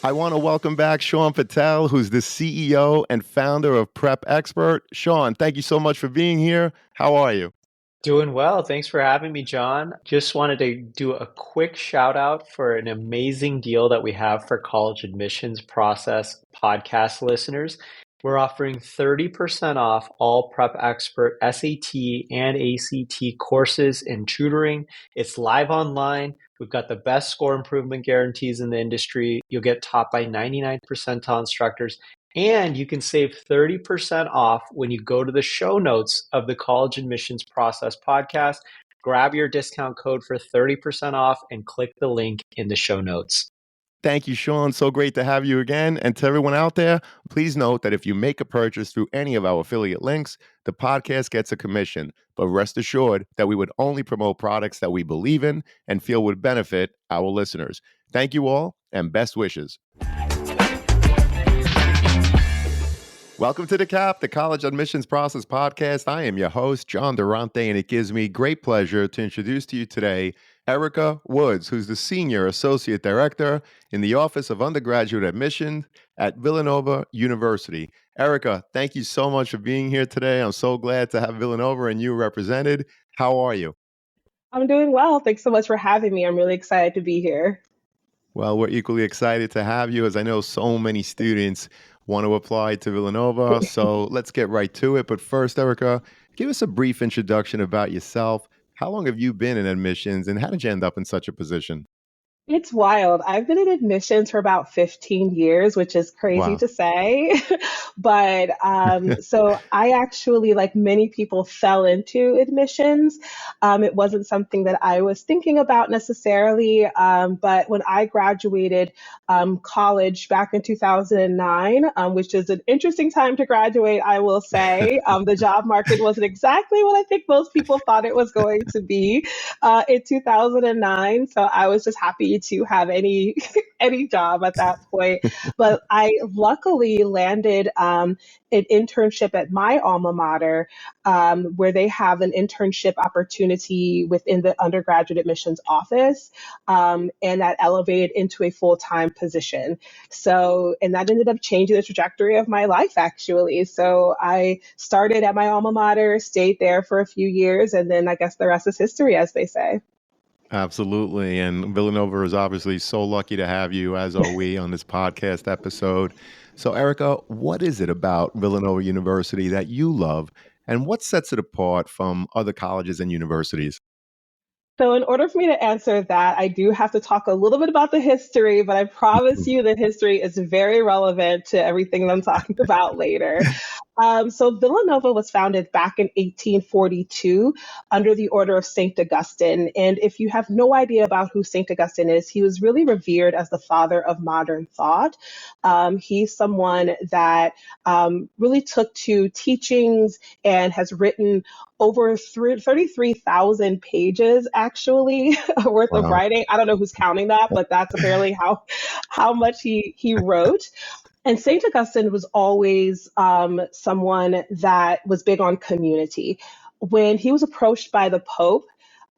I want to welcome back Sean Patel, who's the CEO and founder of Prep Expert. Sean, thank you so much for being here. How are you? Doing well. Thanks for having me, John. Just wanted to do a quick shout out for an amazing deal that we have for college admissions process podcast listeners. We're offering 30% off all Prep Expert SAT and ACT courses and tutoring. It's live online. We've got the best score improvement guarantees in the industry. You'll get taught by 99 percentile instructors, and you can save 30% off when you go to the show notes of the College Admissions Process podcast. Grab your discount code for 30% off and click the link in the show notes. Thank you, Sean. So great to have you again. And to everyone out there, please note that if you make a purchase through any of our affiliate links, the podcast gets a commission. But rest assured that we would only promote products that we believe in and feel would benefit our listeners. Thank you all, and best wishes. Welcome to The CAP, the College Admissions Process Podcast. I am your host, John Durante, and it gives me great pleasure to introduce to you today Erica Woods, who's the Senior Associate Director in the Office of Undergraduate Admission at Villanova University. Erica, thank you so much for being here today. I'm so glad to have Villanova and you represented. How are you? I'm doing well. Thanks so much for having me. I'm really excited to be here. Well, we're equally excited to have you, as I know so many students want to apply to Villanova. So let's get right to it. But first, Erica, give us a brief introduction about yourself. How long have you been in admissions, and how did you end up in such a position? It's wild. I've been in admissions for about 15 years, which is crazy Wow. to say. But so I actually, like many people, fell into admissions. It wasn't something that I was thinking about necessarily. But when I graduated college back in 2009, which is an interesting time to graduate, I will say, the job market wasn't exactly what I think most people thought it was going to be in 2009. So I was just happy to have any any job at that point. But I luckily landed an internship at my alma mater, where they have an internship opportunity within the undergraduate admissions office, and that elevated into a full time position. So, and that ended up changing the trajectory of my life, actually. So I started at my alma mater, stayed there for a few years, and then I guess the rest is history, as they say. Absolutely. And Villanova is obviously so lucky to have you, as are we, on this podcast episode. So, Erica, what is it about Villanova University that you love, and what sets it apart from other colleges and universities? So, in order for me to answer that, I do have to talk a little bit about the history, but I promise you that history is very relevant to everything that I'm talking about later. So Villanova was founded back in 1842 under the order of St. Augustine. And if you have no idea about who St. Augustine is, he was really revered as the father of modern thought. He's someone that really took to teachings and has written over 33,000 pages, actually, worth of Wow. writing. I don't know who's counting that, but that's apparently how much he wrote. And St. Augustine was always someone that was big on community. When he was approached by the Pope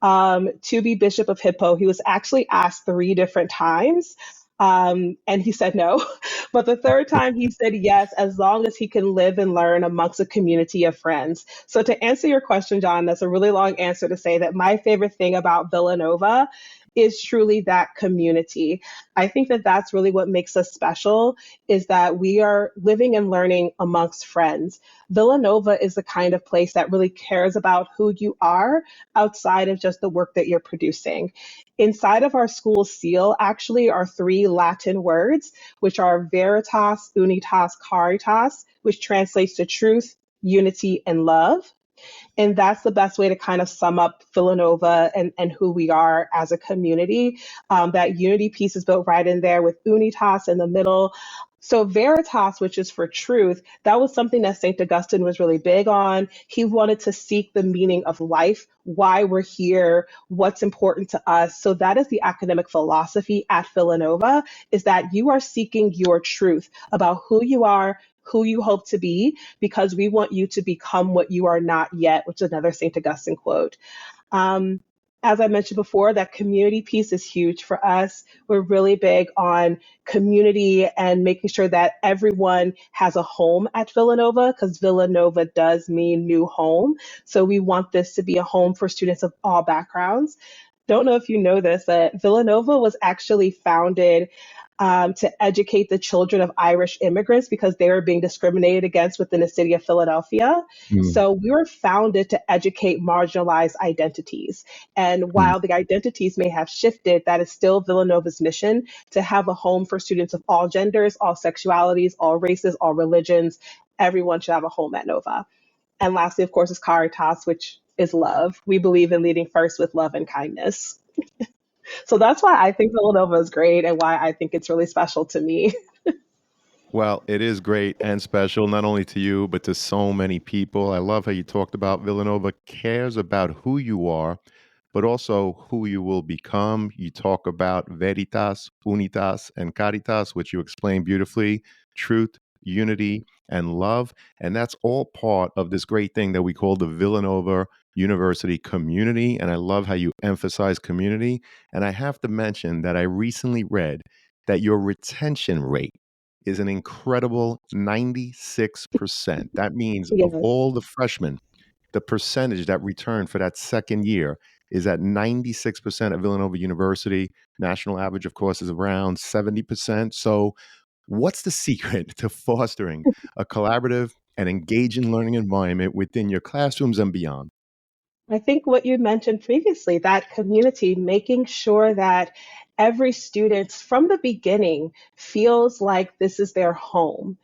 to be Bishop of Hippo, he was actually asked three different times. And he said no. But the third time he said yes, as long as he can live and learn amongst a community of friends. So, to answer your question, John, that's a really long answer to say that my favorite thing about Villanova is truly that community. I think that that's really what makes us special, is that we are living and learning amongst friends. Villanova is the kind of place that really cares about who you are outside of just the work that you're producing. Inside of our school seal actually are three Latin words, which are veritas, unitas, caritas, which translates to truth, unity, and love. And that's the best way to kind of sum up Villanova and who we are as a community. That unity piece is built right in there with unitas in the middle. So veritas, which is for truth, that was something that St. Augustine was really big on. He wanted to seek the meaning of life, why we're here, what's important to us. So that is the academic philosophy at Villanova, is that you are seeking your truth about who you are, who you hope to be, because we want you to become what you are not yet, which is another St. Augustine quote. Um, as I mentioned before, that community piece is huge for us. We're really big on community and making sure that everyone has a home at Villanova, because Villanova does mean new home. So we want this to be a home for students of all backgrounds. Don't know if you know this, but Villanova was actually founded to educate the children of Irish immigrants because they were being discriminated against within the city of Philadelphia. Mm, So we were founded to educate marginalized identities. And mm. while the identities may have shifted, that is still Villanova's mission to have a home for students of all genders, all sexualities, all races, all religions. Everyone should have a home at Nova. And lastly, of course, is Caritas, which is love. We believe in leading first with love and kindness. So that's why I think Villanova is great and why I think it's really special to me. Well, it is great and special, not only to you, but to so many people. I love how you talked about Villanova cares about who you are, but also who you will become. You talk about veritas, unitas, and caritas, which you explain beautifully: truth, unity, and love. And that's all part of this great thing that we call the Villanova University community. And I love how you emphasize community. And I have to mention that I recently read that your retention rate is an incredible 96%. That means of Yes. all the freshmen, the percentage that returned for that second year is at 96% at Villanova University. National average, of course, is around 70%. So, what's the secret to fostering a collaborative and engaging learning environment within your classrooms and beyond? I think what you mentioned previously, that community, making sure that every student from the beginning feels like this is their home.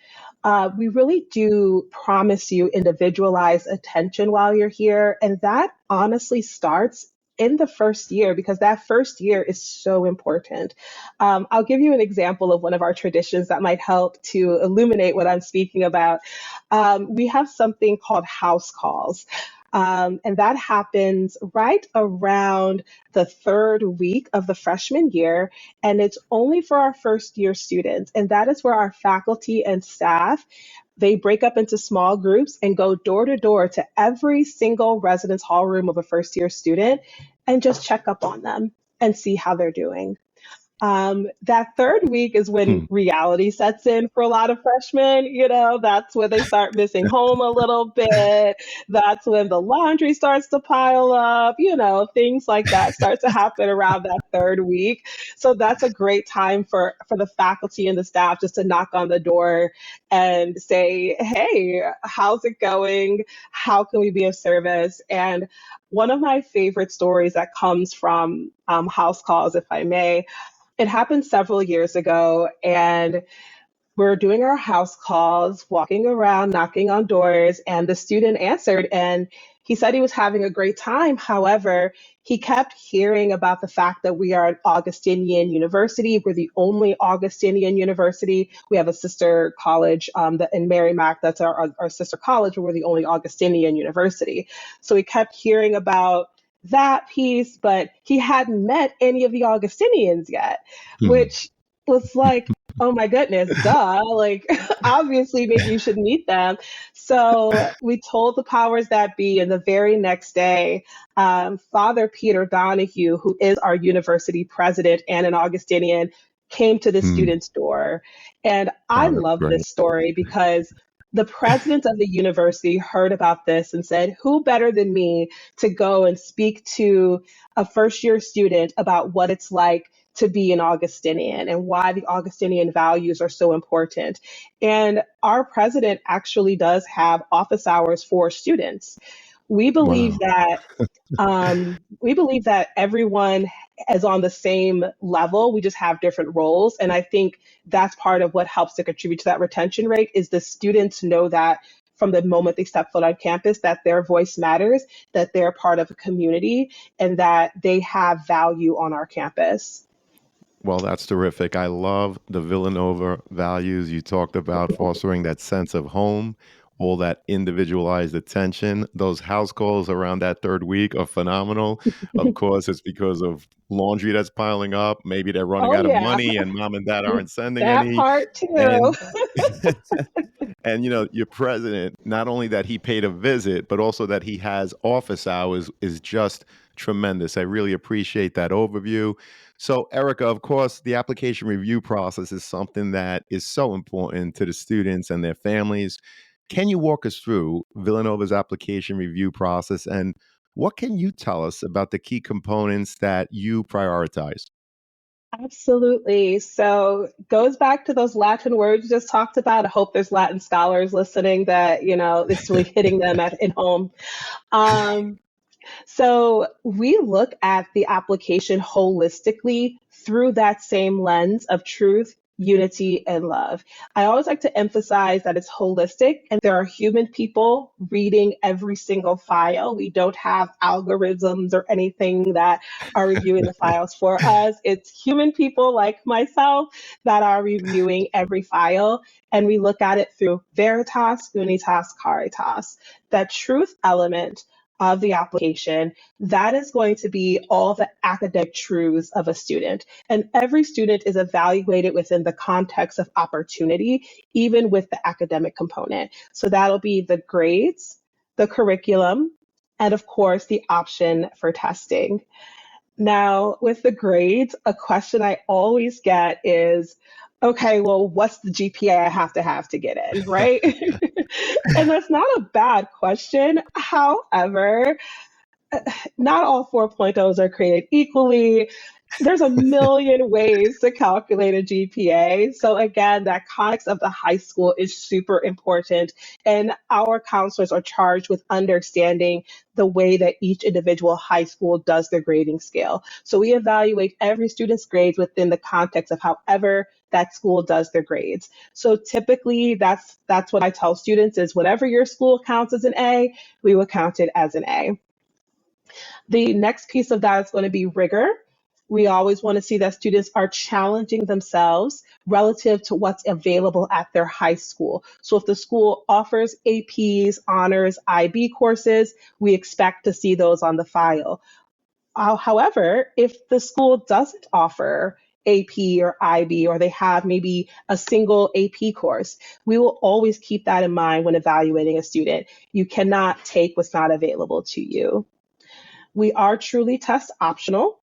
We really do promise you individualized attention while you're here. And that honestly starts in the first year because that first year is so important. I'll give you an example of one of our traditions that might help to illuminate what I'm speaking about. We have something called house calls. And that happens right around the third week of the freshman year. And it's only for our first year students. And that is where our faculty and staff, they break up into small groups and go door to door to every single residence hall room of a first year student and just check up on them and see how they're doing. That third week is when Hmm. reality sets in for a lot of freshmen. You know, that's when they start missing home a little bit. That's when the laundry starts to pile up. You know, things like that start to happen around that third week. So that's a great time for the faculty and the staff just to knock on the door and say, "Hey, how's it going? How can we be of service?" And one of my favorite stories that comes from house calls, if I may, it happened several years ago, and we're doing our house calls, walking around, knocking on doors, and the student answered and he said he was having a great time. However, he kept hearing about the fact that we are an Augustinian university. We're the only Augustinian university. We have a sister college in Merrimack, that's our sister college, but we're the only Augustinian university. So he kept hearing about that piece, but he hadn't met any of the Augustinians yet, Hmm. which was like, oh my goodness, duh. Like, obviously, maybe you should meet them. So we told the powers that be, and the very next day, Father Peter Donahue, who is our university president and an Augustinian, came to the Hmm. student's door. And I Oh, that's love great. this story because the president of the university heard about this and said, who better than me to go and speak to a first year student about what it's like to be an Augustinian and why the Augustinian values are so important. And our president actually does have office hours for students. We believe Wow. that we believe that everyone is on the same level. We just have different roles, and I think that's part of what helps to contribute to that retention rate. Is the students know that from the moment they step foot on campus that their voice matters, that they're part of a community, and that they have value on our campus. Well, that's terrific. I love the Villanova values. You talked about fostering that sense of home, all that individualized attention. Those house calls around that third week are phenomenal. Of course, it's because of laundry that's piling up. Maybe they're running Oh out of yeah, money and mom and dad aren't sending that any. part too. And and your president, not only that he paid a visit, but also that he has office hours is just tremendous. I really appreciate that overview. So, Erica, of course, the application review process is something that is so important to the students and their families. Can you walk us through Villanova's application review process, and what can you tell us about the key components that you prioritize? Absolutely. So goes back to those Latin words you just talked about. I hope there's Latin scholars listening that, it's really hitting them at home. Um, So we look at the application holistically through that same lens of truth, unity, and love. I always like to emphasize that it's holistic and there are human people reading every single file. We don't have algorithms or anything that are reviewing the files for us. It's human people like myself that are reviewing every file. And we look at it through veritas, unitas, caritas, that truth element of the application, that is going to be all the academic truths of a student. And every student is evaluated within the context of opportunity, even with the academic component. So that'll be the grades, the curriculum, and of course, the option for testing. Now, with the grades, a question I always get is, okay, well, what's the GPA I have to get in, right? And that's not a bad question. However, not all 4.0s are created equally. There's a million ways to calculate a GPA. So again, that context of the high school is super important. And our counselors are charged with understanding the way that each individual high school does their grading scale. So we evaluate every student's grades within the context of however that school does their grades. So typically that's what I tell students is whatever your school counts as an A, we will count it as an A. The next piece of that is going to be rigor. We always want to see that students are challenging themselves relative to what's available at their high school. So if the school offers APs, honors, IB courses, we expect to see those on the file. However, if the school doesn't offer AP or IB, or they have maybe a single AP course, we will always keep that in mind when evaluating a student. You cannot take what's not available to you. We are truly test optional.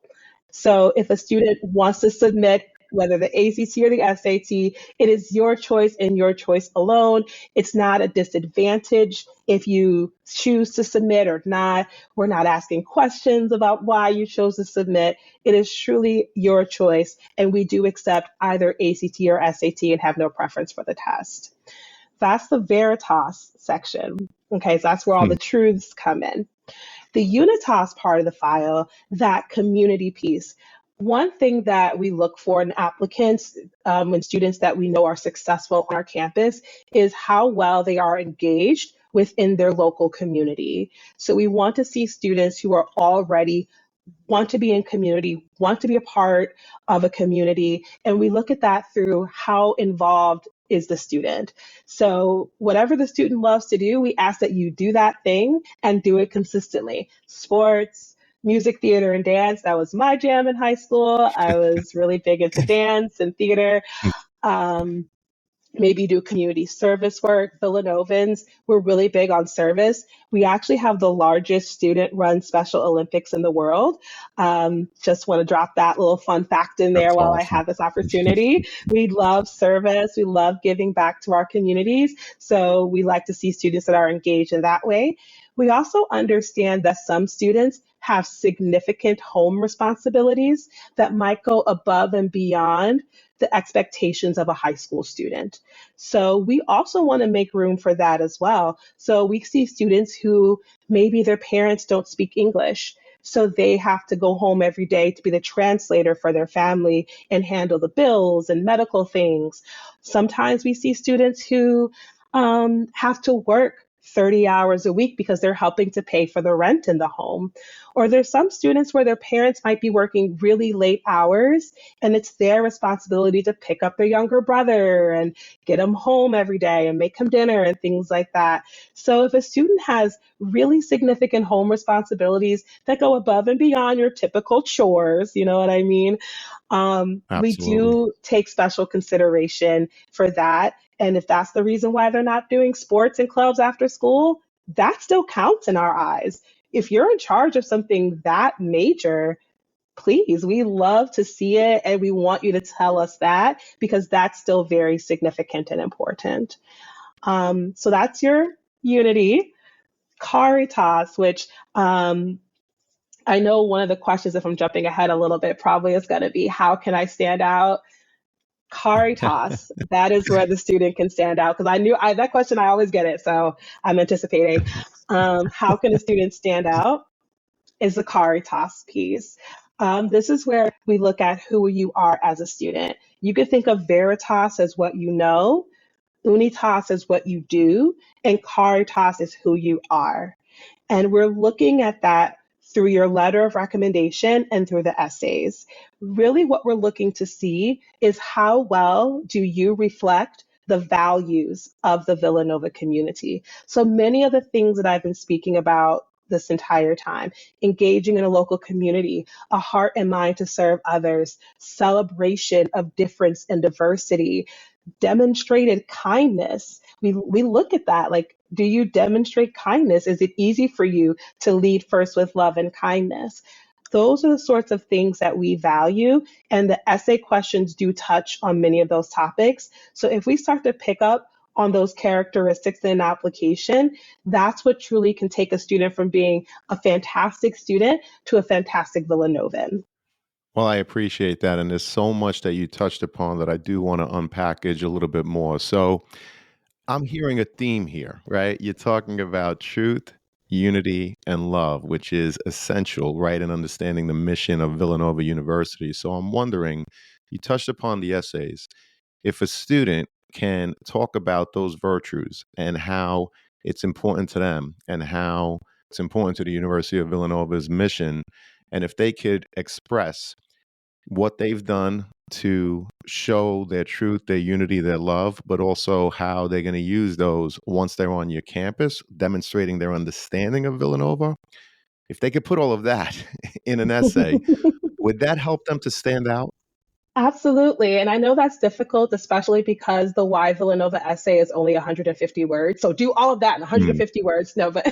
So if a student wants to submit whether the ACT or the SAT, it is your choice and your choice alone. It's not a disadvantage if you choose to submit or not. We're not asking questions about why you chose to submit. It is truly your choice, and we do accept either ACT or SAT and have no preference for the test. That's the Veritas section. Okay, so that's where all the truths come in. The Unitas part of the file, that community piece. One thing that we look for in applicants and students that we know are successful on our campus is how well they are engaged within their local community. So we want to see students who are already want to be in community, want to be a part of a community. And we look at that through how involved is the student. So whatever the student loves to do, we ask that you do that thing and do it consistently. Sports, music, theater, and dance. That was my jam in high school. I was really big into dance and theater. Um, Maybe do community service work. Villanovans, we're really big on service. We actually have the largest student-run Special Olympics in the world. Just want to drop that little fun fact in there That's while I awesome. have this opportunity. We love service. We love giving back to our communities. So we like to see students that are engaged in that way. We also understand that some students have significant home responsibilities that might go above and beyond the expectations of a high school student. So we also want to make room for that as well. So we see students who maybe their parents don't speak English. So they have to go home every day to be the translator for their family and handle the bills and medical things. Sometimes we see students who have to work 30 hours a week because they're helping to pay for the rent in the home. Or there's some students where their parents might be working really late hours and it's their responsibility to pick up their younger brother and get him home every day and make him dinner and things like that. So if a student has really significant home responsibilities that go above and beyond your typical chores, you know what I mean? We Absolutely. do take special consideration for that. And if that's the reason why they're not doing sports and clubs after school, that still counts in our eyes. if you're in charge of something that major, please, we love to see it and we want you to tell us that because that's still very significant and important. So that's your unity. Caritas, which I know one of the questions, if I'm jumping ahead a little bit, probably is going to be how can I stand out? Caritas, that is where the student can stand out because that question, I always get it. So I'm anticipating. How can a student stand out is the Caritas piece. This is where we look at who you are as a student. You could think of Veritas as what you know, Unitas is what you do, and Caritas is who you are. And we're looking at that through your letter of recommendation and through the essays. Really, what we're looking to see is how well do you reflect the values of the Villanova community. So many of the things that I've been speaking about this entire time, engaging in a local community, a heart and mind to serve others, celebration of difference and diversity, demonstrated kindness. We look at that like, do you demonstrate kindness? Is it easy for you to lead first with love and kindness? Those are the sorts of things that we value, and the essay questions do touch on many of those topics. So if we start to pick up on those characteristics in an application, that's what truly can take a student from being a fantastic student to a fantastic Villanovan. Well, I appreciate that. And there's so much that you touched upon that I do want to unpackage a little bit more. So I'm hearing a theme here, right? You're talking about truth, unity, and love, which is essential, right, in understanding the mission of Villanova University. So I'm wondering, you touched upon the essays. If a student can talk about those virtues and how it's important to them and how it's important to the University of Villanova's mission, and if they could express what they've done to show their truth, their unity, their love, but also how they're going to use those once they're on your campus, demonstrating their understanding of Villanova. If they could put all of that in an essay, would that help them to stand out? Absolutely. And I know that's difficult, especially because the Why Villanova essay is only 150 words. So do all of that in Mm, 150 words. No, but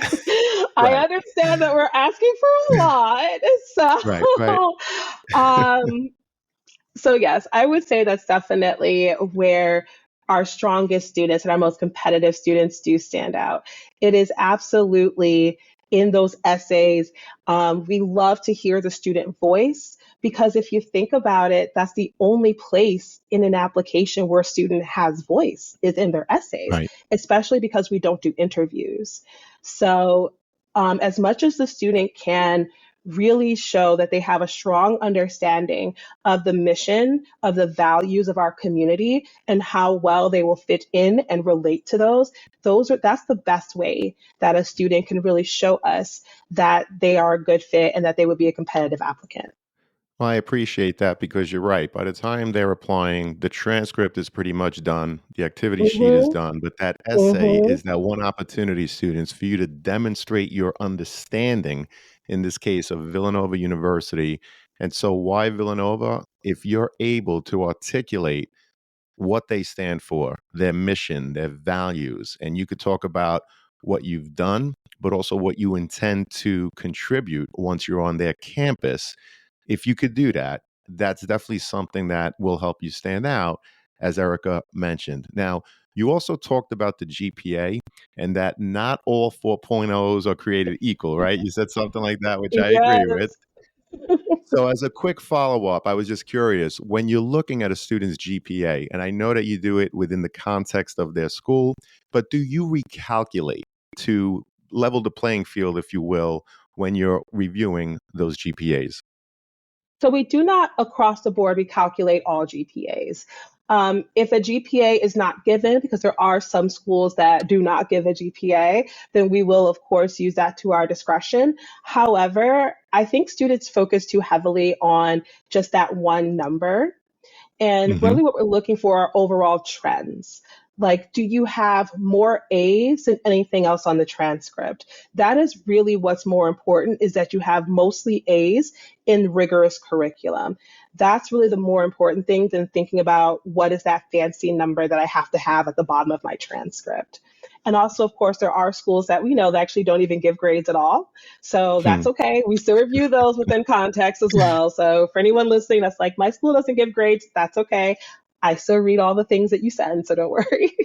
I right, understand that we're asking for a lot. right, right. So, um, so yes, I would say that's definitely where our strongest students and our most competitive students do stand out. It is absolutely in those essays. We love to hear the student voice because if you think about it, that's the only place in an application where a student has voice is in their essays, Right. especially because we don't do interviews. So as much as the student can really show that they have a strong understanding of the mission, of the values of our community, and how well they will fit in and relate to that's the best way that a student can really show us that they are a good fit and that they would be a competitive applicant. Well, I appreciate that because you're right. By the time they're applying, the transcript is pretty much done, the activity sheet is Mm-hmm. done, but that essay Mm-hmm. is that one opportunity, students, for you to demonstrate your understanding, in this case of Villanova University. And so, why Villanova? If you're able to articulate what they stand for, their mission, their values, and you could talk about what you've done, but also what you intend to contribute once you're on their campus. If you could do that, that's definitely something that will help you stand out, as Erica mentioned. Now, you also talked about the GPA and that not all 4.0s are created equal, right? You said something like that, which I agree with. Yes. So, as a quick follow up, I was just curious when you're looking at a student's GPA, and I know that you do it within the context of their school, but do you recalculate to level the playing field, if you will, when you're reviewing those GPAs? So we do not across the board recalculate all GPAs. If a GPA is not given, because there are some schools that do not give a GPA, then we will, of course, use that to our discretion. However, I think students focus too heavily on just that one number. And Hmm. really, what we're looking for are overall trends. Like, do you have more A's than anything else on the transcript? That is really what's more important is that you have mostly A's in rigorous curriculum. That's really the more important thing than thinking about what is that fancy number that I have to have at the bottom of my transcript. And also, of course, there are schools that we know that actually don't even give grades at all. So Hmm. that's okay. We still review those within context as well. So for anyone listening that's like, my school doesn't give grades, that's okay. I still read all the things that you send, so don't worry.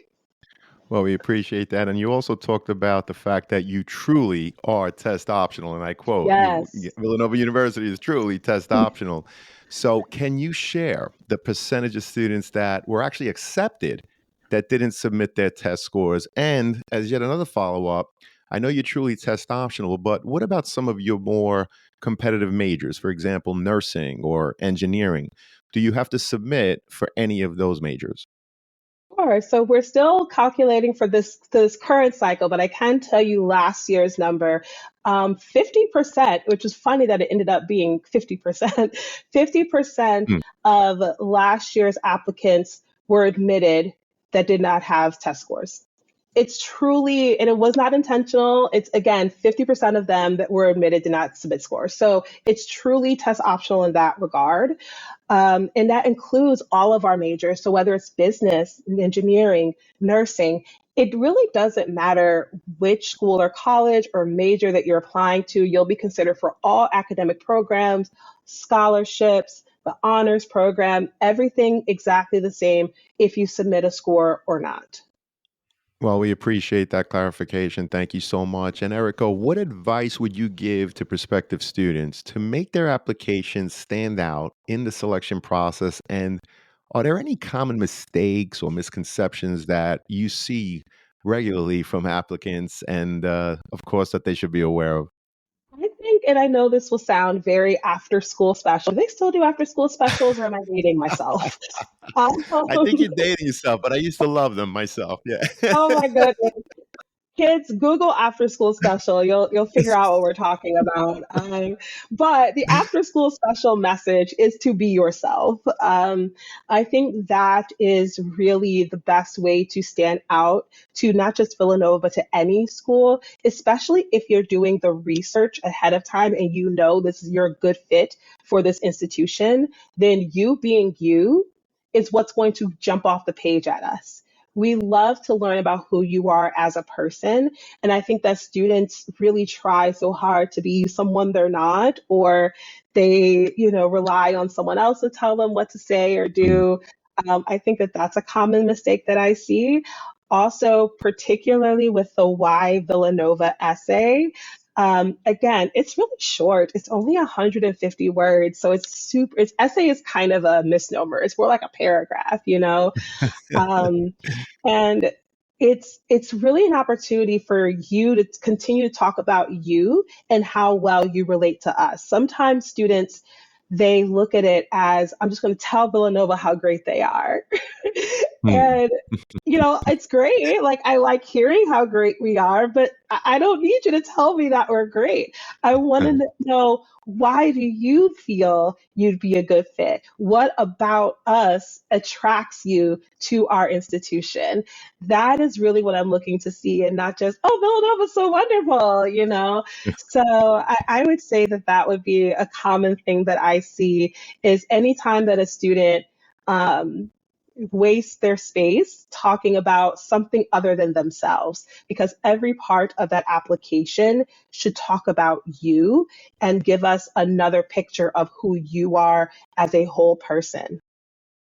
Well, we appreciate that. And you also talked about the fact that you truly are test optional. And I quote, Yes. Villanova University is truly test optional. So, can you share the percentage of students that were actually accepted that didn't submit their test scores? And as yet another follow up, I know you're truly test optional, but what about some of your more competitive majors, for example, nursing or engineering? Do you have to submit for any of those majors? Sure. So we're still calculating for this current cycle, but I can tell you last year's number. 50%, which is funny that it ended up being 50%, 50% Hmm. of last year's applicants were admitted that did not have test scores. It's truly, and it was not intentional. It's again, 50% of them that were admitted did not submit scores. So it's truly test optional in that regard. And that includes all of our majors. So whether it's business, engineering, nursing, it really doesn't matter which school or college or major that you're applying to. You'll be considered for all academic programs, scholarships, the honors program, everything exactly the same if you submit a score or not. Well, we appreciate that clarification. Thank you so much. And Erica, what advice would you give to prospective students to make their applications stand out in the selection process? And are there any common mistakes or misconceptions that you see regularly from applicants and, of course, that they should be aware of? I think, and I know this will sound very after school special. Do they still do after school specials or am I dating myself? Um, I think you're dating yourself, but I used to love them myself. Yeah. oh my goodness. Kids, Google after school special. You'll figure out what we're talking about. But the after school special message is to be yourself. I think that is really the best way to stand out to not just Villanova, but to any school, especially if you're doing the research ahead of time and you know this is your good fit for this institution. Then you being you is what's going to jump off the page at us. We love to learn about who you are as a person. And I think that students really try so hard to be someone they're not, or they, rely on someone else to tell them what to say or Mm. do. I think that that's a common mistake that I see. Also, particularly with the Why Villanova essay. Again, it's really short. It's only 150 words. So its essay is kind of a misnomer. It's more like a paragraph. Um, and it's really an opportunity for you to continue to talk about you and how well you relate to us. Sometimes students they look at it as I'm just going to tell Villanova how great they are. Hmm. And it's great. Like I like hearing how great we are, but I don't need you to tell me that we're great. I want to know, why do you feel you'd be a good fit? What about us attracts you to our institution? That is really what I'm looking to see, and not just, oh, Villanova's so wonderful. So I would say that that would be a common thing that I see is anytime that a student um, waste their space talking about something other than themselves, because every part of that application should talk about you and give us another picture of who you are as a whole person.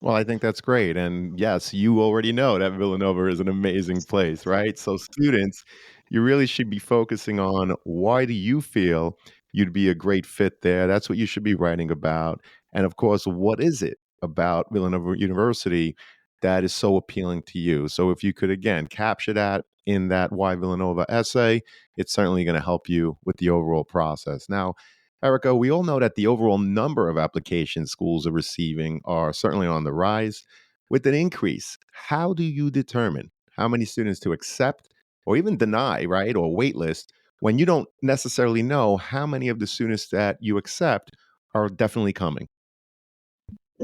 Well, I think that's great. And yes, you already know that Villanova is an amazing place, right? So, students, you really should be focusing on why do you feel you'd be a great fit there? That's what you should be writing about. And of course, what is it about Villanova University that is so appealing to you? So, if you could again capture that in that Why Villanova essay, it's certainly going to help you with the overall process. Now, Erica, we all know that the overall number of applications schools are receiving are certainly on the rise. With an increase, how do you determine how many students to accept or even deny, right, or waitlist when you don't necessarily know how many of the students that you accept are definitely coming?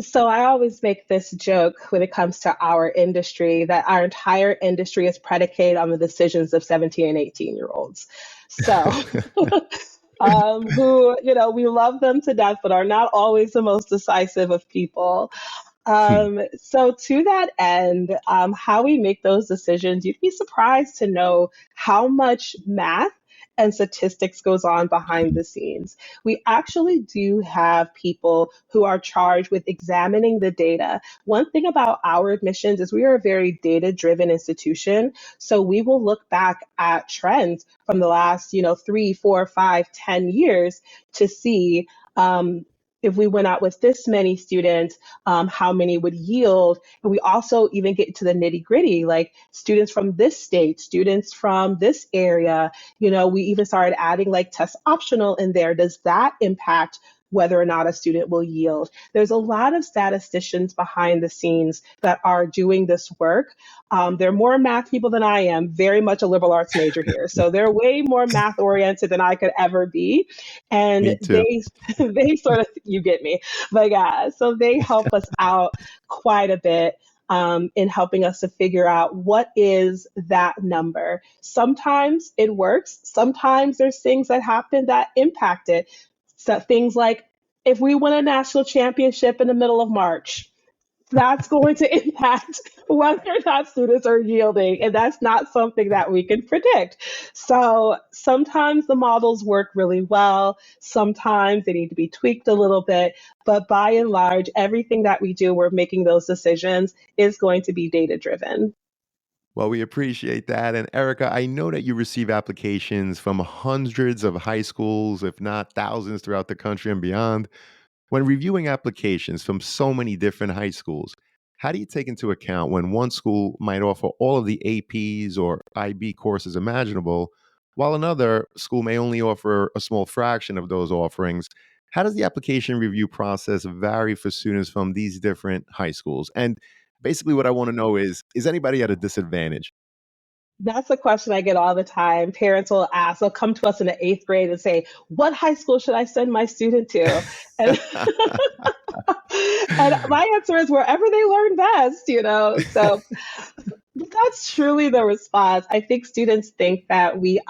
So I always make this joke when it comes to our industry that our entire industry is predicated on the decisions of 17 and 18-year-olds. So who, we love them to death, but are not always the most decisive of people. So to that end, how we make those decisions, you'd be surprised to know how much math and statistics goes on behind the scenes. We actually do have people who are charged with examining the data. One thing about our admissions is we are a very data-driven institution. So we will look back at trends from the last, 3, 4, 5, 10 years to see if we went out with this many students, how many would yield. And we also even get to the nitty gritty, like students from this state, students from this area. We even started adding like test optional in there. Does that impact whether or not a student will yield? There's a lot of statisticians behind the scenes that are doing this work. They're more math people than I am, very much a liberal arts major here. So they're way more math oriented than I could ever be. And Me too. they sort of, you get me, but yeah, so they help us out quite a bit in helping us to figure out what is that number. Sometimes it works. Sometimes there's things that happen that impact it. So things like if we win a national championship in the middle of March, that's going to impact whether or not students are yielding. And that's not something that we can predict. So sometimes the models work really well. Sometimes they need to be tweaked a little bit. But by and large, everything that we do, we're making those decisions is going to be data driven. Well, we appreciate that. And Erica, I know that you receive applications from hundreds of high schools, if not thousands throughout the country and beyond. When reviewing applications from so many different high schools, how do you take into account when one school might offer all of the APs or IB courses imaginable, while another school may only offer a small fraction of those offerings? How does the application review process vary for students from these different high schools? And basically, what I want to know is anybody at a disadvantage? That's a question I get all the time. Parents will ask, they'll come to us in the eighth grade and say, what high school should I send my student to? And, and my answer is wherever they learn best. So that's truly the response. I think students think that we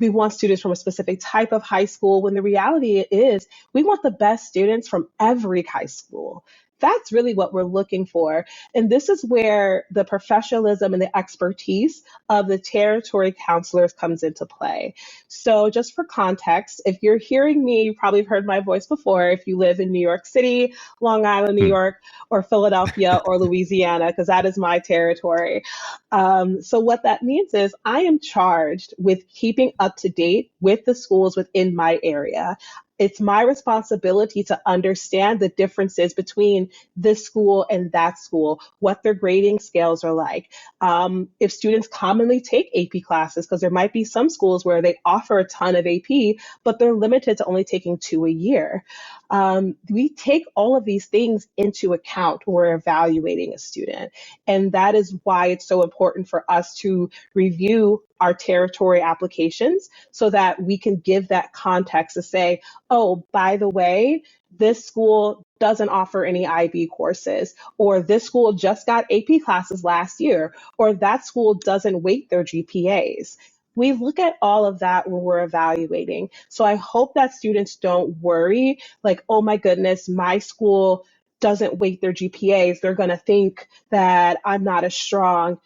want students from a specific type of high school when the reality is we want the best students from every high school. That's really what we're looking for. And this is where the professionalism and the expertise of the territory counselors comes into play. So, just for context, if you're hearing me, you probably have heard my voice before. If you live in New York City, Long Island, New Hmm. York, or Philadelphia or Louisiana, because that is my territory. So, what that means is I am charged with keeping up to date with the schools within my area. It's my responsibility to understand the differences between this school and that school, what their grading scales are like. If students commonly take AP classes, because there might be some schools where they offer a ton of AP, but they're limited to only taking two a year. We take all of these things into account when we're evaluating a student. And that is why it's so important for us to review our territory applications so that we can give that context to say, oh, by the way, this school doesn't offer any IB courses, or this school just got AP classes last year, or that school doesn't weight their GPAs. We look at all of that when we're evaluating. So I hope that students don't worry like, oh my goodness, my school doesn't weight their GPAs. They're going to think that I'm not as strong.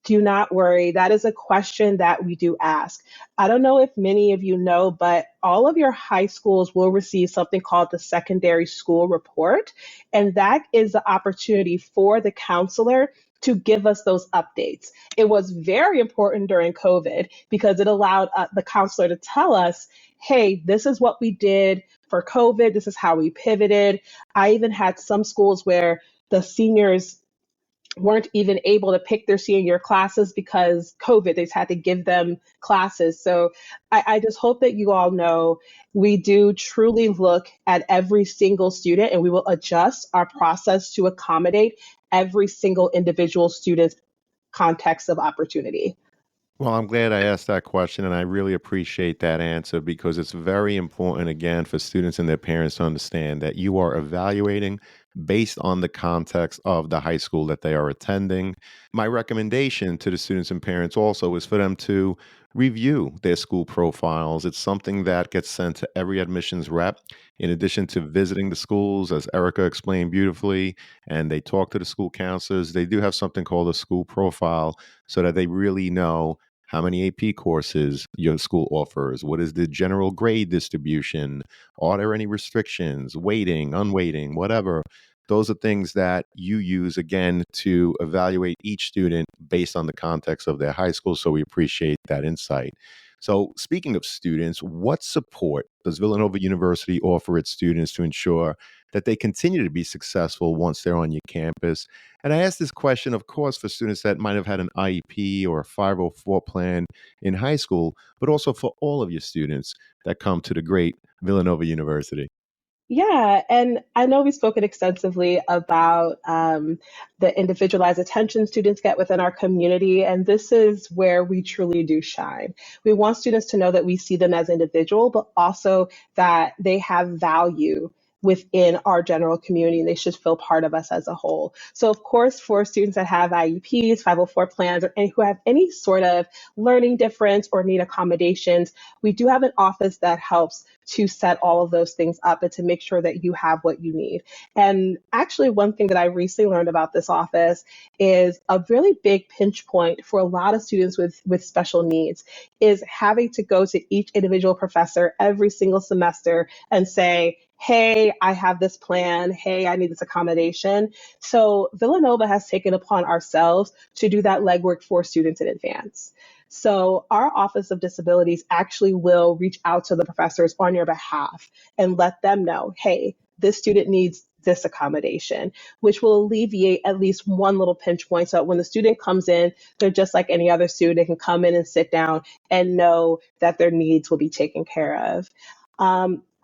Do not worry. That is a question that we do ask. I don't know if many of you know, but all of your high schools will receive something called the secondary school report. And that is the opportunity for the counselor to give us those updates. It was very important during COVID because it allowed the counselor to tell us, hey, this is what we did for COVID. This is how we pivoted. I even had some schools where the seniors weren't even able to pick their senior classes because COVID, they just had to give them classes. So I just hope that you all know we do truly look at every single student and we will adjust our process to accommodate every single individual student's context of opportunity. Well, I'm glad I asked that question, and I really appreciate that answer because it's very important, again, for students and their parents to understand that you are evaluating based on the context of the high school that they are attending. My recommendation to the students and parents also is for them to review their school profiles. It's something that gets sent to every admissions rep. In addition to visiting the schools, as Erica explained beautifully, and they talk to the school counselors, they do have something called a school profile so that they really know how many AP courses your school offers, what is the general grade distribution, are there any restrictions, weighting, unweighting, whatever. Those are things that you use again to evaluate each student based on the context of their high school. So we appreciate that insight. So, speaking of students, what support does Villanova University offer its students to ensure that they continue to be successful once they're on your campus? And I ask this question, of course, for students that might have had an IEP or a 504 plan in high school, but also for all of your students that come to the great Villanova University. Yeah, and I know we've spoken extensively about the individualized attention students get within our community, and this is where we truly do shine. We want students to know that we see them as individual, but also that they have value within our general community and they should feel part of us as a whole. So, of course, for students that have IEPs, 504 plans, or any, who have any sort of learning difference or need accommodations, we do have an office that helps to set all of those things up and to make sure that you have what you need. And actually, one thing that I recently learned about this office is a really big pinch point for a lot of students with special needs is having to go to each individual professor every single semester and say, hey, I have this plan. Hey, I need this accommodation. So Villanova has taken upon ourselves to do that legwork for students in advance. So our Office of Disabilities actually will reach out to the professors on your behalf and let them know, hey, this student needs this accommodation, which will alleviate at least one little pinch point. So that when the student comes in, they're just like any other student. They can come in and sit down and know that their needs will be taken care of.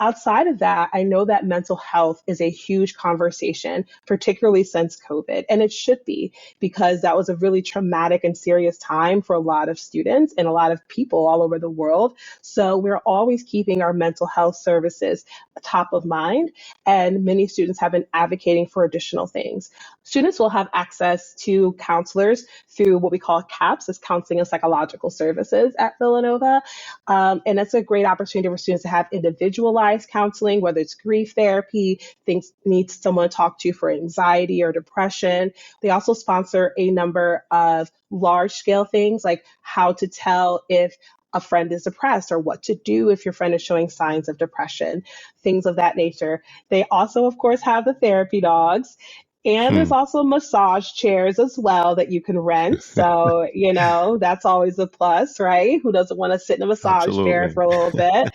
Outside of that, I know that mental health is a huge conversation, particularly since COVID, and it should be because that was a really traumatic and serious time for a lot of students and a lot of people all over the world. So we're always keeping our mental health services top of mind, and many students have been advocating for additional things. Students will have access to counselors through what we call CAPS, as Counseling and Psychological Services at Villanova. And that's a great opportunity for students to have individualized counseling, whether it's grief therapy, things need someone to talk to for anxiety or depression. They also sponsor a number of large scale things like how to tell if a friend is depressed or what to do if your friend is showing signs of depression, things of that nature. They also, of course, have the therapy dogs. And Hmm. there's also massage chairs as well that you can rent. So, that's always a plus, right? Who doesn't want to sit in a massage chair Absolutely. for a little bit?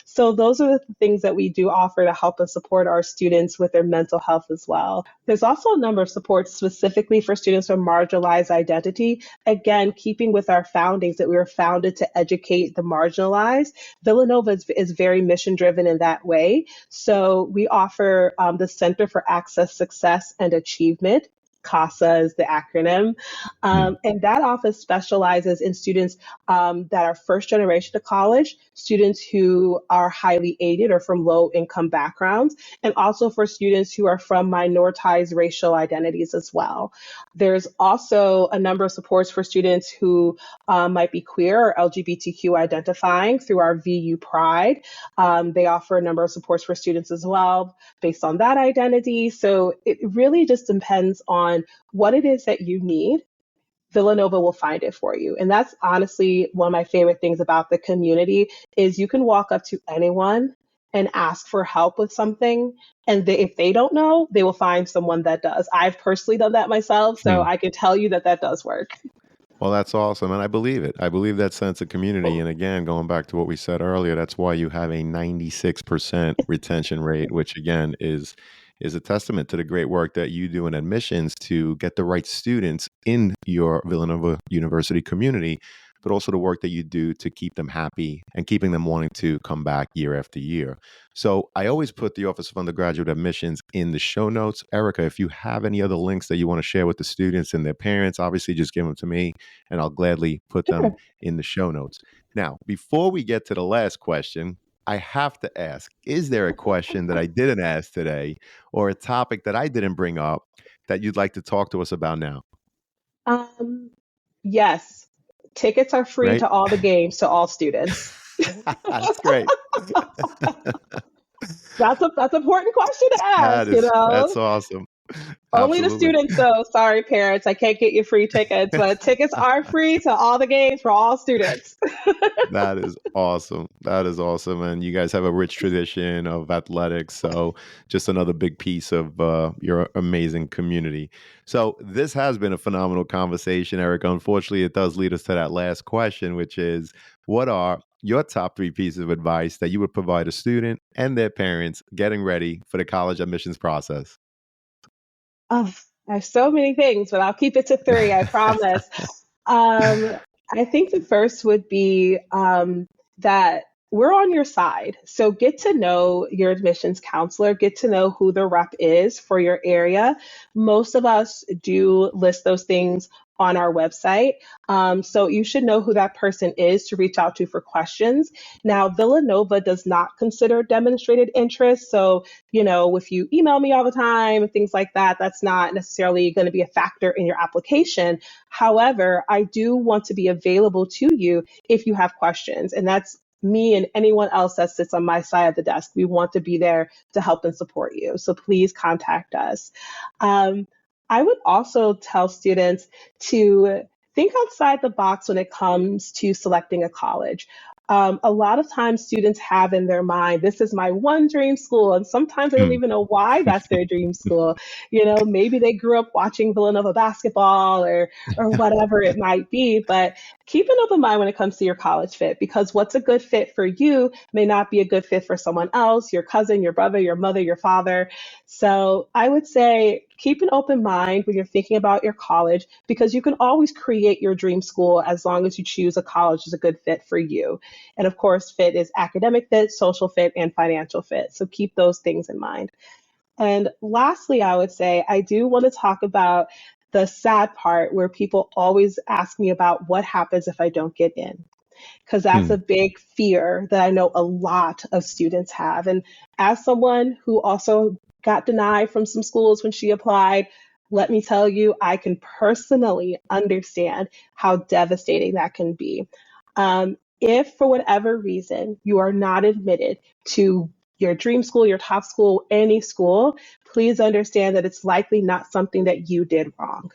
So those are the things that we do offer to help us support our students with their mental health as well. There's also a number of supports specifically for students with marginalized identity. Again, keeping with our foundings that we were founded to educate the marginalized, Villanova is very mission driven in that way. So we offer the Center for Access, Success, and Achievement. CASA is the acronym. Hmm. And that office specializes in students that are first generation to college, students who are highly aided or from low income backgrounds, and also for students who are from minoritized racial identities as well. There's also a number of supports for students who might be queer or LGBTQ identifying through our VU Pride. They offer a number of supports for students as well based on that identity. So it really just depends on what it is that you need. Villanova will find it for you. And that's honestly one of my favorite things about the community is you can walk up to anyone and ask for help with something. And if they don't know, they will find someone that does. I've personally done that myself, so Hmm. I can tell you that that does work. Well, that's awesome. And I believe it. I believe that sense of community. And again, going back to what we said earlier, that's why you have a 96% retention rate, which again is a testament to the great work that you do in admissions to get the right students in your Villanova University community, but also the work that you do to keep them happy and keeping them wanting to come back year after year. So I always put the Office of Undergraduate Admissions in the show notes. Erica, if you have any other links that you want to share with the students and their parents, obviously just give them to me and I'll gladly put them Sure. in the show notes. Now, before we get to the last question, I have to ask, is there a question that I didn't ask today or a topic that I didn't bring up that you'd like to talk to us about now? Um, yes, tickets are free Right? to all the games to all students. That's great. That's an important question to ask, you That's know? awesome. Only the Absolutely. students, though. Sorry, parents, I can't get you free tickets, but tickets are free to all the games for all students. That is awesome. That is awesome. And you guys have a rich tradition of athletics. So, just another big piece of your amazing community. So, this has been a phenomenal conversation, Eric. Unfortunately, it does lead us to that last question, which is what are your top three pieces of advice that you would provide a student and their parents getting ready for the college admissions process? Oh, I have so many things, but I'll keep it to three, I promise. Um, I think the first would be that we're on your side. So get to know your admissions counselor, get to know who the rep is for your area. Most of us do list those things on our website. So you should know who that person is to reach out to for questions. Now, Villanova does not consider demonstrated interest. So, if you email me all the time and things like that, that's not necessarily going to be a factor in your application. However, I do want to be available to you if you have questions. And that's me and anyone else that sits on my side of the desk. We want to be there to help and support you. So please contact us. Um, I would also tell students to think outside the box when it comes to selecting a college. A lot of times students have in their mind, this is my one dream school. And sometimes they don't Hmm. even know why that's their dream school. Maybe they grew up watching Villanova basketball or whatever it might be. But keep an open mind when it comes to your college fit, because what's a good fit for you may not be a good fit for someone else, your cousin, your brother, your mother, your father. So I would say keep an open mind when you're thinking about your college, because you can always create your dream school as long as you choose a college that's a good fit for you. And of course, fit is academic fit, social fit, and financial fit. So keep those things in mind. And lastly, I would say I do want to talk about the sad part where people always ask me about what happens if I don't get in, because that's Hmm. a big fear that I know a lot of students have. And as someone who also got denied from some schools when she applied, let me tell you, I can personally understand how devastating that can be. If for whatever reason you are not admitted to your dream school, your top school, any school, please understand that it's likely not something that you did wrong.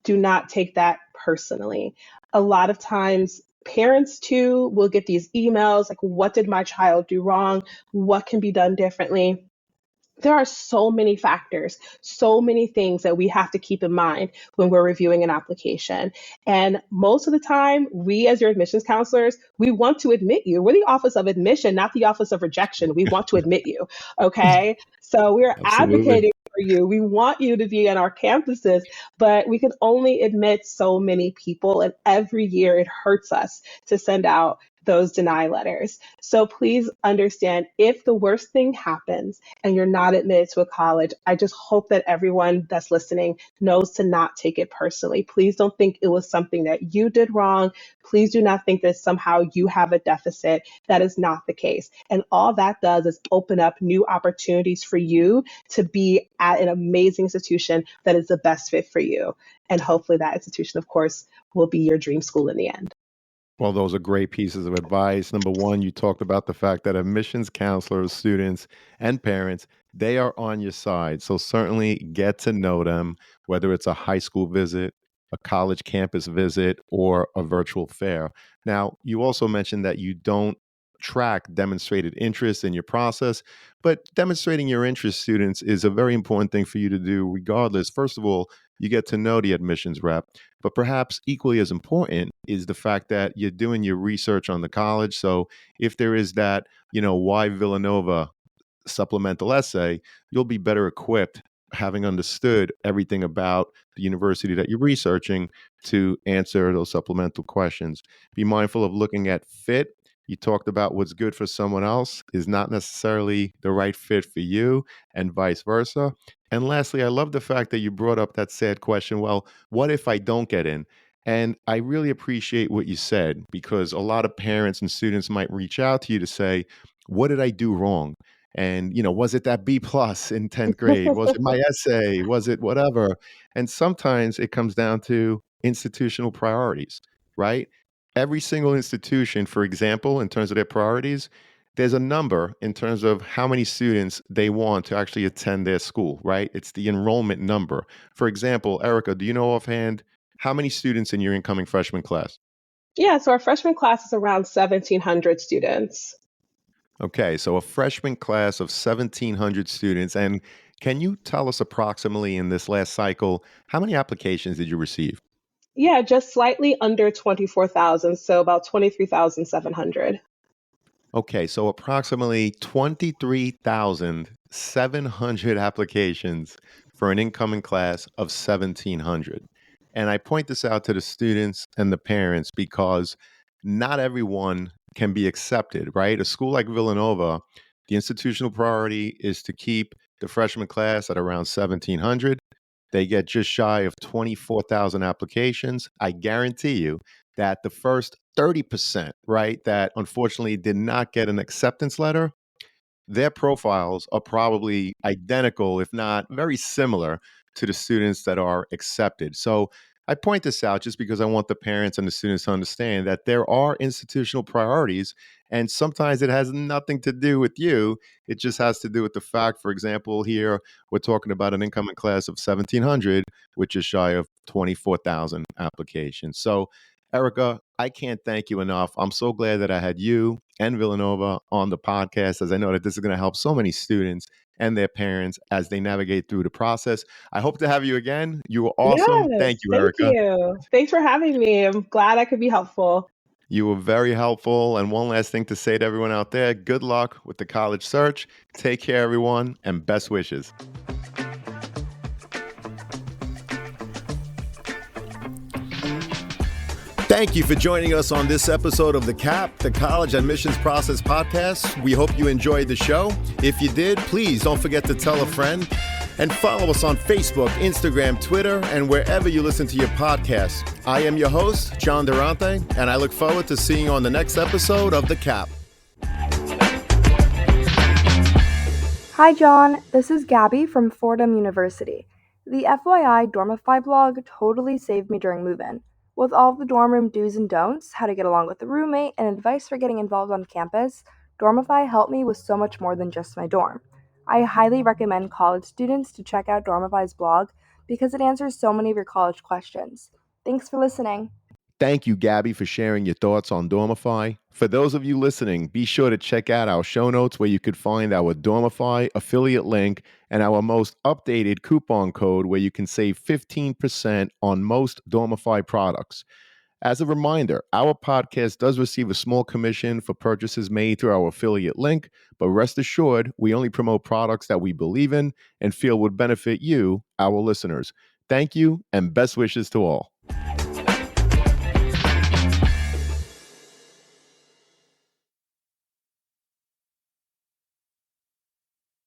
Do not take that personally. A lot of times, parents too will get these emails like, what did my child do wrong? What can be done differently? There are so many factors, so many things that we have to keep in mind when we're reviewing an application. And most of the time, we as your admissions counselors, we want to admit you. We're the Office of Admission, not the Office of Rejection. We want to admit you. Okay. So we're Absolutely. advocating for you. We want you to be on our campuses, but we can only admit so many people. And every year it hurts us to send out those deny letters. So please understand, if the worst thing happens and you're not admitted to a college, I just hope that everyone that's listening knows to not take it personally. Please don't think it was something that you did wrong. Please do not think that somehow you have a deficit. That is not the case. And all that does is open up new opportunities for you to be at an amazing institution that is the best fit for you. And hopefully that institution, of course, will be your dream school in the end. Well, those are great pieces of advice. Number one, you talked about the fact that admissions counselors, students, and parents, they are on your side. So certainly get to know them, whether it's a high school visit, a college campus visit, or a virtual fair. Now, you also mentioned that you don't track demonstrated interest in your process, but demonstrating your interest, students, is a very important thing for you to do regardless. First of all, you get to know the admissions rep. But perhaps equally as important is the fact that you're doing your research on the college. So if there is that, why Villanova supplemental essay, you'll be better equipped, having understood everything about the university that you're researching, to answer those supplemental questions. Be mindful of looking at fit. You talked about what's good for someone else is not necessarily the right fit for you, and vice versa. And lastly, I love the fact that you brought up that sad question. Well, what if I don't get in? And I really appreciate what you said, because a lot of parents and students might reach out to you to say, what did I do wrong? And, was it that B plus in 10th grade? Was it my essay? Was it whatever? And sometimes it comes down to institutional priorities, right? Every single institution, for example, in terms of their priorities, there's a number in terms of how many students they want to actually attend their school, right? It's the enrollment number. For example, Erica, do you know offhand how many students in your incoming freshman class? Yeah, so our freshman class is around 1,700 students. Okay, so a freshman class of 1,700 students. And can you tell us approximately in this last cycle, how many applications did you receive? Yeah, just slightly under 24,000, so about 23,700. Okay, so approximately 23,700 applications for an incoming class of 1,700. And I point this out to the students and the parents because not everyone can be accepted, right? A school like Villanova, the institutional priority is to keep the freshman class at around 1,700. They get just shy of 24,000 applications. I guarantee you that the first 30%, right, that unfortunately did not get an acceptance letter, their profiles are probably identical, if not very similar, to the students that are accepted. So I point this out just because I want the parents and the students to understand that there are institutional priorities, and sometimes it has nothing to do with you. It just has to do with the fact, for example, here we're talking about an incoming class of 1,700, which is shy of 24,000 applications. So Erica, I can't thank you enough. I'm so glad that I had you and Villanova on the podcast, as I know that this is going to help so many students and their parents as they navigate through the process. I hope to have you again. You were awesome. Thank Yes, you, thank Erica. you. Thanks for having me. I'm glad I could be helpful. You were very helpful. And one last thing to say to everyone out there, good luck with the college search. Take care, everyone, and best wishes. Thank you for joining us on this episode of the CAP, the College Admissions Process Podcast. We hope you enjoyed the show. If you did, please don't forget to tell a friend and follow us on Facebook, Instagram, Twitter, and wherever you listen to your podcasts. I am your host, John Durante, and I look forward to seeing you on the next episode of the CAP. Hi, John. This is Gabby from Fordham University. The FYI Dormify blog totally saved me during move-in. With all of the dorm room do's and don'ts, how to get along with a roommate, and advice for getting involved on campus, Dormify helped me with so much more than just my dorm. I highly recommend college students to check out Dormify's blog because it answers so many of your college questions. Thanks for listening. Thank you, Gabby, for sharing your thoughts on Dormify. For those of you listening, be sure to check out our show notes where you could find our Dormify affiliate link and our most updated coupon code where you can save 15% on most Dormify products. As a reminder, our podcast does receive a small commission for purchases made through our affiliate link, but rest assured, we only promote products that we believe in and feel would benefit you, our listeners. Thank you, and best wishes to all.